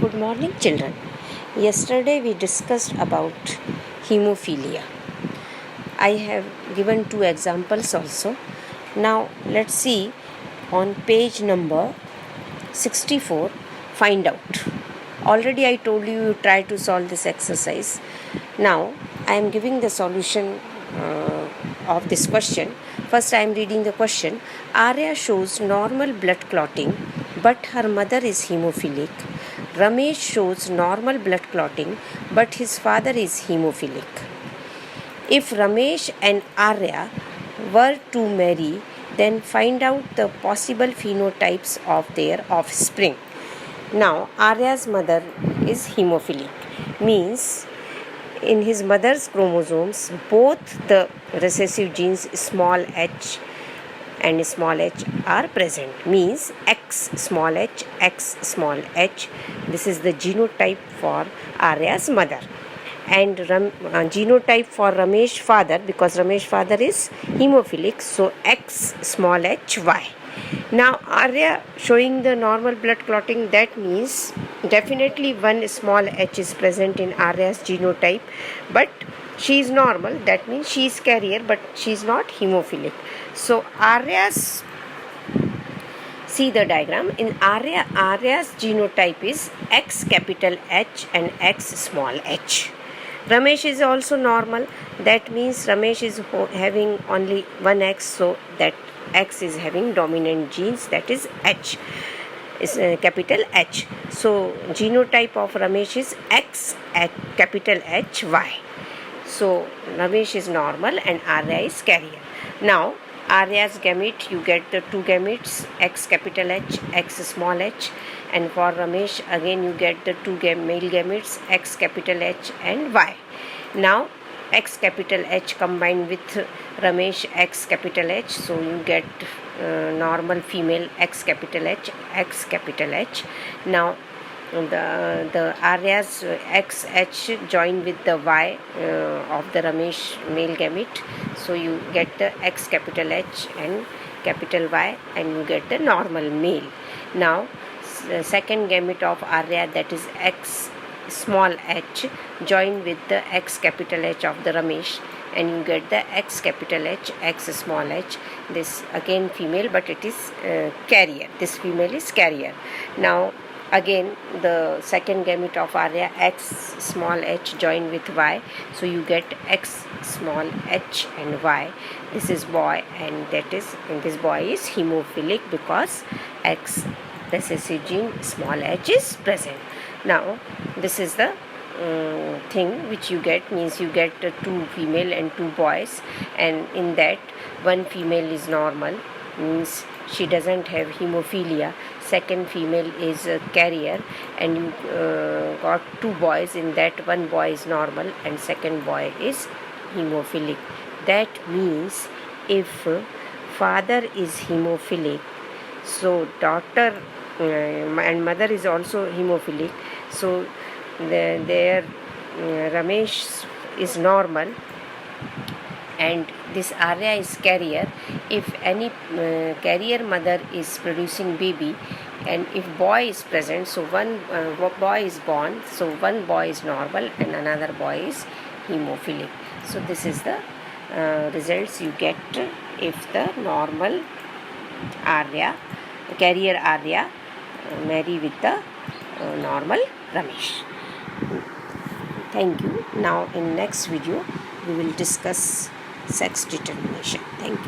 Good morning, children. Yesterday we discussed about hemophilia. I have given 2 examples also. Now let's see on page number 64, find out. Already I told you try to solve this exercise. Now I am giving the solution of this question. First I am reading the question. Arya shows normal blood clotting but her mother is hemophilic. Ramesh shows normal blood clotting but his father is hemophilic. If Ramesh and Arya were to marry, then find out the possible phenotypes of their offspring. Now, Arya's mother is hemophilic, means in his mother's chromosomes, both the recessive genes small h and small h are present, means X small h, X small h. This is the genotype for Arya's mother. And genotype for Ramesh father, because Ramesh father is hemophilic, so X small h y. Now Arya showing the normal blood clotting, that means definitely one small h is present in Arya's genotype, but she is normal, that means she is carrier but she is not hemophilic. So Arya's, see the diagram, in Arya's genotype is X capital H and X small h. Ramesh is also normal, that means Ramesh is having only one X, so that X is having dominant genes, that is H, is capital H. So genotype of Ramesh is X at capital H Y. So Ramesh is normal and Arya is carrier. Now Arya's gamete, you get the 2 gametes, X capital H, X small h, and for Ramesh again you get the 2 male gametes, X capital H and Y. Now X capital H combined with Ramesh X capital H, so you get normal female X capital H, X capital H. Now the Arya's XH joined with the Y of the Ramesh male gamete, so you get the X capital H and capital Y, and you get the normal male. Now the second gamete of Arya, that is X small h, joined with the X capital H of the Ramesh, and you get the X capital H, X small h. This again female, but it is carrier. This female is carrier. Now again the second gamete of Arya, X small h joined with Y, so you get X small h and Y. This is boy, and this boy is hemophilic because X recessive gene small h is present. Now this is the thing which you get, means you get 2 female and 2 boys, and in that one female is normal, means she doesn't have hemophilia. Second female is a carrier, and you got 2 boys, in that one boy is normal and second boy is hemophilic. That means if father is hemophilic, so daughter and mother is also hemophilic, so their Ramesh is normal and this Arya is carrier. If any carrier mother is producing baby, and if boy is present, so one boy is born, so one boy is normal and another boy is hemophilic. So this is the results you get if the normal Arya, carrier Arya, marry with the normal Ramesh. Thank you. Now in next video we will discuss sex determination. Thank you.